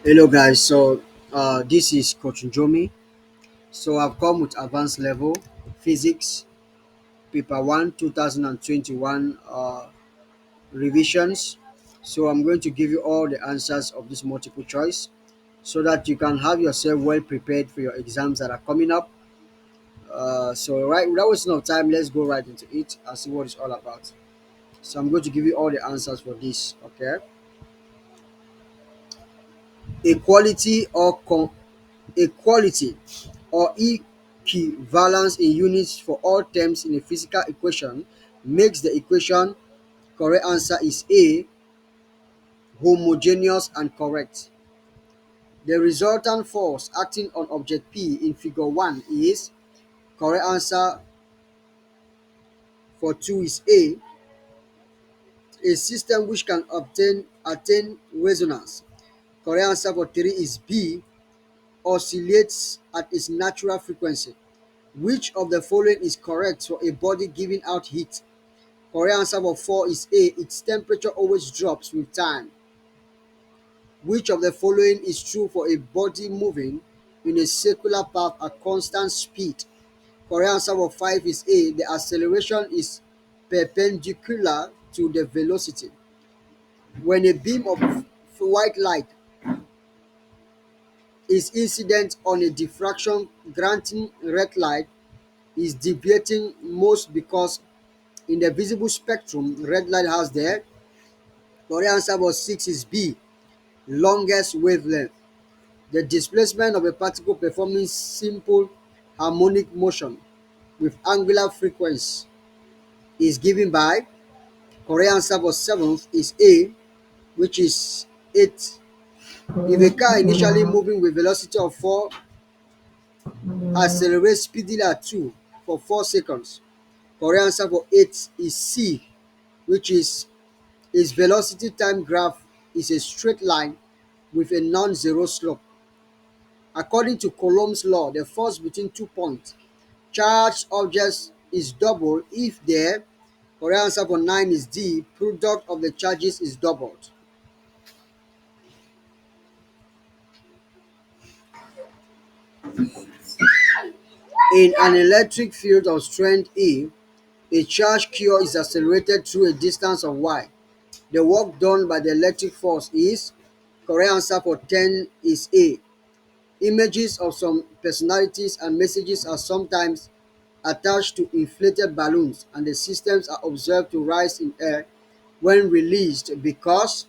Hello guys, this is Coach Njomi. So I've come with advanced level physics paper 1 2021 revisions. So I'm going to give you all the answers of this multiple choice so that you can have yourself well prepared for your exams that are coming up. So without wasting of time, let's go right into it and see what it's all about. So I'm going to give you all the answers for this. Okay, equality or equality or equivalence in units for all terms in a physical equation makes the equation correct answer is A, homogeneous and correct. The resultant force acting on object P in figure 1 is correct answer for 2 is a system which can attain resonance. Correct answer for 3 is B, oscillates at its natural frequency. Which of the following is correct for a body giving out heat? Correct answer for 4 is A. Its temperature always drops with time. Which of the following is true for a body moving in a circular path at constant speed? Correct answer for 5 is A. The acceleration is perpendicular to the velocity. When a beam of white light is incident on a diffraction granting red light is deviating most because in the visible spectrum red light has the correct answer for 6 is B, longest wavelength. The displacement of a particle performing simple harmonic motion with angular frequency is given by correct answer for 7th is A, which is 8. If a car initially moving with velocity of 4 accelerates speedily at 2 for 4 seconds, correct answer for 8 is C, which is its velocity time graph is a straight line with a non-zero slope. According to Coulomb's law, the force between 2 points charged objects is doubled if the correct answer for 9 is D, product of the charges is doubled. In an electric field of strength E, a charge Q is accelerated through a distance of y. The work done by the electric force is correct answer for 10 is A. Images of some personalities and messages are sometimes attached to inflated balloons and the systems are observed to rise in air when released because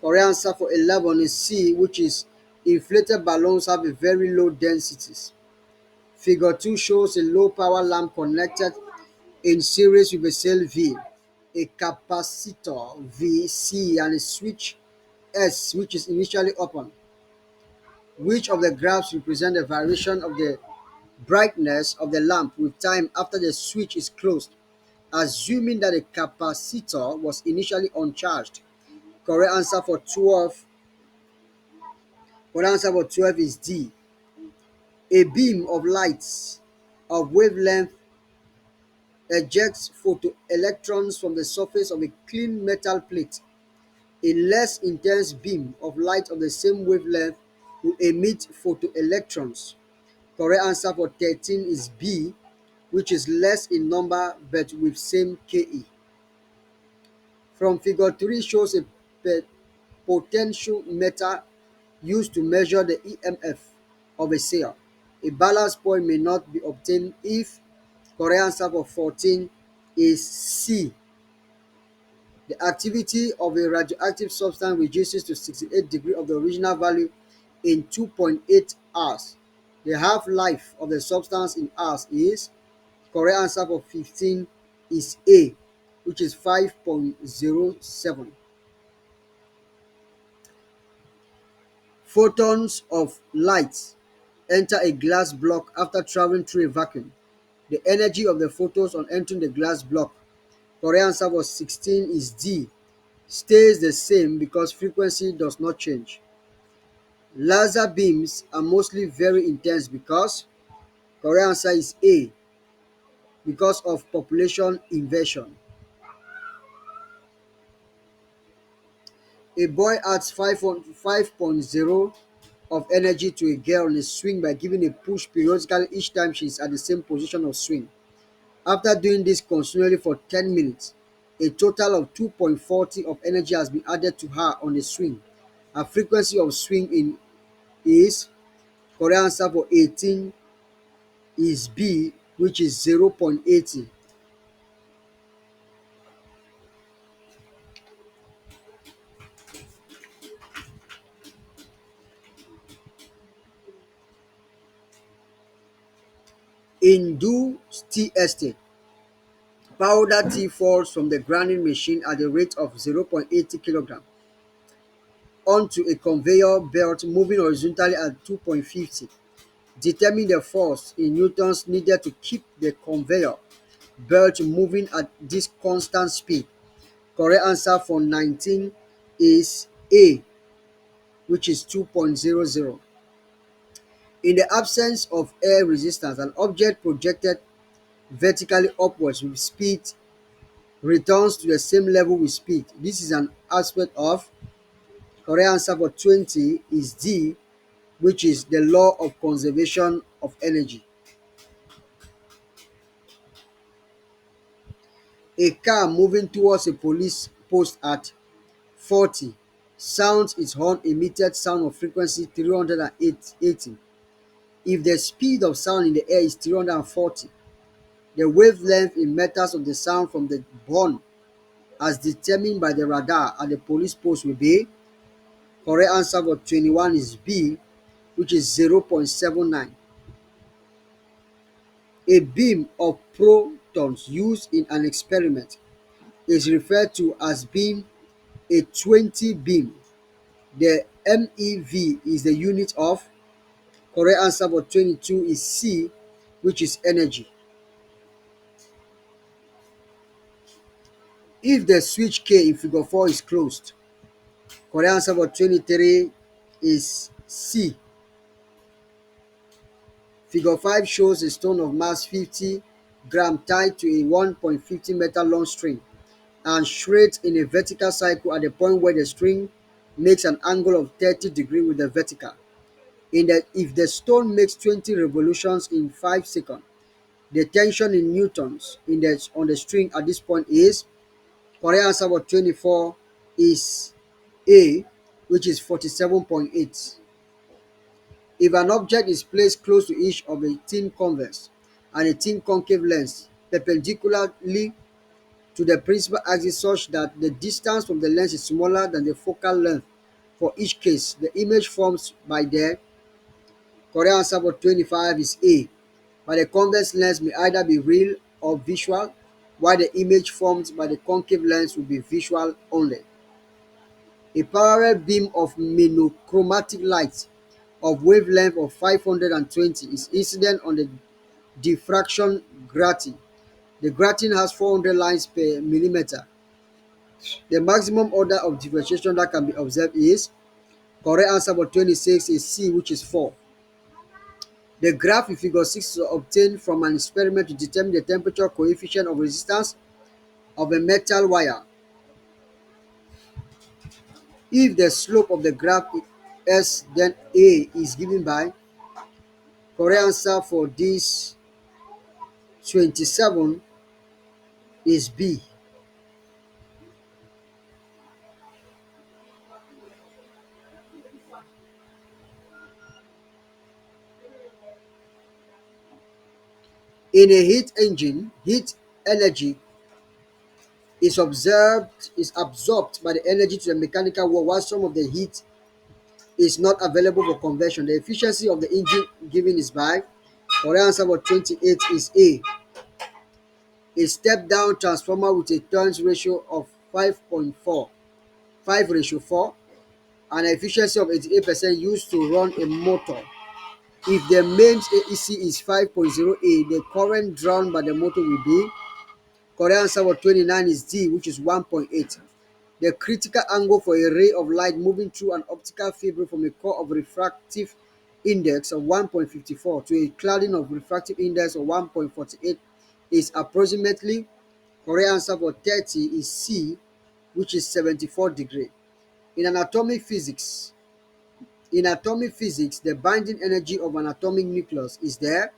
correct answer for 11 is C, which is inflated balloons have a very low densities. Figure 2 shows a low power lamp connected in series with a cell V, a capacitor VC and a switch S which is initially open. Which of the graphs represent the variation of the brightness of the lamp with time after the switch is closed, assuming that the capacitor was initially uncharged? Correct answer for 12. Correct answer for 12 is D. A beam of light of wavelength ejects photoelectrons from the surface of a clean metal plate. A less intense beam of light of the same wavelength will emit photoelectrons. Correct answer for 13 is B, which is less in number but with same Ke. From figure 3 shows a potentiometer used to measure the EMF of a cell. A balance point may not be obtained if correct answer for 14 is C. The activity of a radioactive substance reduces to 68 degrees of the original value in 2.8 hours. The half-life of the substance in hours is correct answer for 15 is A, which is 5.07. Photons of light enter a glass block after traveling through a vacuum. The energy of the photons on entering the glass block, correct answer for 16 is D, stays the same because frequency does not change. Laser beams are mostly very intense because correct answer is A, because of population inversion. A boy adds 5.0 of energy to a girl on a swing by giving a push periodically each time she is at the same position of swing. After doing this continually for 10 minutes, a total of 2.40 of energy has been added to her on a swing. Her frequency of swing in is, correct answer for 18 is B, which is 0.80. In Do Tea Estate, powder tea falls from the grinding machine at the rate of 0.80 kg onto a conveyor belt moving horizontally at 2.50. Determine the force in newtons needed to keep the conveyor belt moving at this constant speed. Correct answer for 19 is A, which is 2.00. In the absence of air resistance, an object projected vertically upwards with speed returns to the same level with speed. This is an aspect of, correct answer for 20 is D, which is the law of conservation of energy. A car moving towards a police post at 40 sounds its horn emitted sound of frequency 380. If the speed of sound in the air is 340, the wavelength in meters of the sound from the horn as determined by the radar at the police post will be, correct answer for 21 is B, which is 0.79. A beam of protons used in an experiment is referred to as being a 20 beam. The MeV is the unit of, correct answer for 22 is C, which is energy. If the switch K in figure 4 is closed, correct answer for 23 is C. Figure 5 shows a stone of mass 50 gram tied to a 1.50 meter long string and straight in a vertical cycle at the point where the string makes an angle of 30 degrees with the vertical. If the stone makes 20 revolutions in 5 seconds, the tension in newtons on the string at this point is, correct answer for 24 is A, which is 47.8. If an object is placed close to each of a thin convex and a thin concave lens perpendicularly to the principal axis such that the distance from the lens is smaller than the focal length for each case, the image formed by the, correct answer for 25 is A. By the convex lens may either be real or visual, while the image formed by the concave lens will be visual only. A parallel beam of monochromatic light of wavelength of 520 is incident on the diffraction grating. The grating has 400 lines per millimeter. The maximum order of differentiation that can be observed is, correct answer for 26 is C, which is 4. The graph in figure 6 is obtained from an experiment to determine the temperature coefficient of resistance of a metal wire. If the slope of the graph is S, then A is given by, correct answer for this 27 is B. In a heat engine, heat energy is absorbed by the energy to the mechanical wall, while some of the heat is not available for conversion. The efficiency of the engine given is by, correct answer for 28 is A. A step-down transformer with a turns ratio of 5.4, 5:4, and an efficiency of 88% used to run a motor. If the mains AEC is 5.08, the current drawn by the motor will be, correct answer for 29 is D, which is 1.8. The critical angle for a ray of light moving through an optical fiber from a core of refractive index of 1.54 to a cladding of refractive index of 1.48 is approximately, correct answer for 30 is C, which is 74 degrees. In an atomic physics, In atomic physics, the binding energy of an atomic nucleus is there.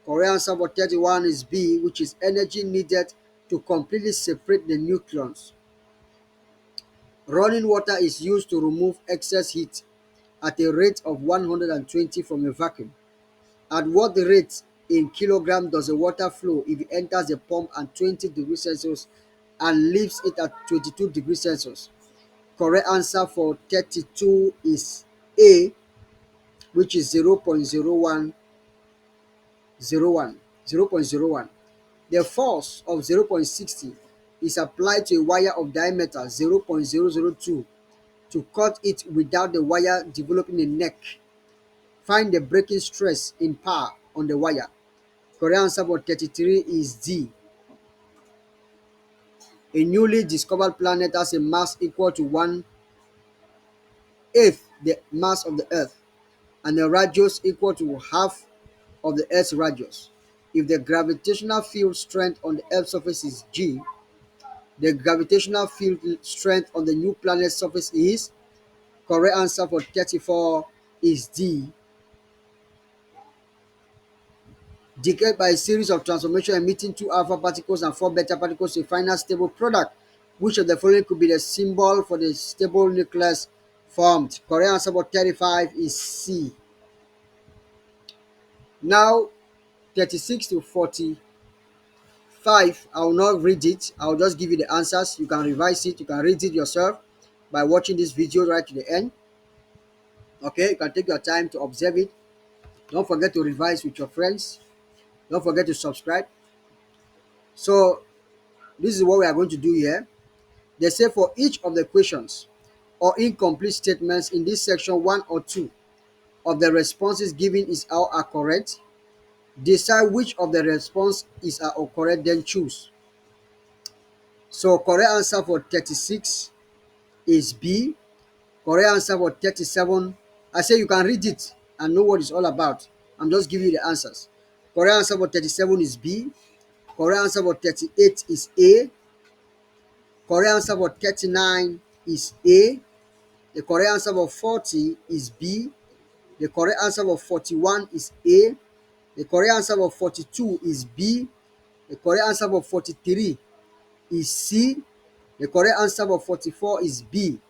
Correct answer for 31 is B, which is energy needed to completely separate the nucleons. Running water is used to remove excess heat at a rate of 120 from a vacuum. At what rate in kilogram does the water flow if it enters the pump at 20 degrees Celsius and leaves it at 22 degrees Celsius? Correct answer for 32 is A, which is 0.01. The force of 0.60 is applied to a wire of diameter 0.002 to cut it without the wire developing a neck. Find the breaking stress in power on the wire. Correct answer for 33 is D. A newly discovered planet has a mass equal to 1/8 the mass of the Earth and a radius equal to half of the Earth's radius. If the gravitational field strength on the Earth's surface is G, the gravitational field strength on the new planet's surface is. Correct answer for 34 is D. Decayed by a series of transformations emitting 2 alpha particles and 4 beta particles to a final stable product. Which of the following could be the symbol for the stable nucleus formed? Correct answer for 35 is C. Now 36 to 45, I will not read it. I will just give you the answers. You can revise it. You can read it yourself by watching this video right to the end. Okay, you can take your time to observe it. Don't forget to revise with your friends. Don't forget to subscribe. So this is what we are going to do here. They say for each of the questions or incomplete statements in this section, 1 or 2 of the responses given is all are correct. Decide which of the response is all correct, then choose. So correct answer for 36 is B. Correct answer for 37. I say you can read it and know what it's all about. I'm just giving you the answers. Correct answer for 37 is B. Correct answer for 38 is A. Correct answer for 39 is A. The correct answer for 40 is B. The correct answer for 41 is A. The correct answer for 42 is B. The correct answer for 43 is C. The correct answer for 44 is B.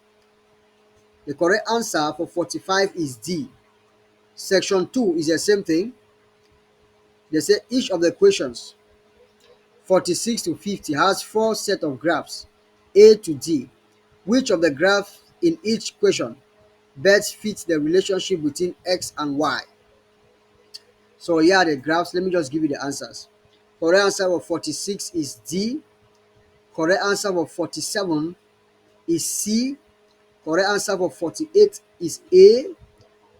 The correct answer for 45 is D. Section 2 is the same thing. They say each of the questions 46 to 50 has 4 sets of graphs A to D. Which of the graphs in each question best fits the relationship between X and Y? So here are the graphs. Let me just give you the answers. Correct answer for 46 is D. Correct answer for 47 is C. Correct answer for 48 is A.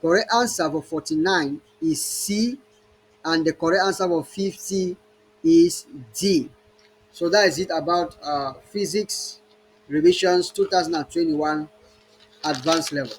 Correct answer for 49 is C. And the correct answer for 50 is D. So that is it about physics revisions 2021 advanced level.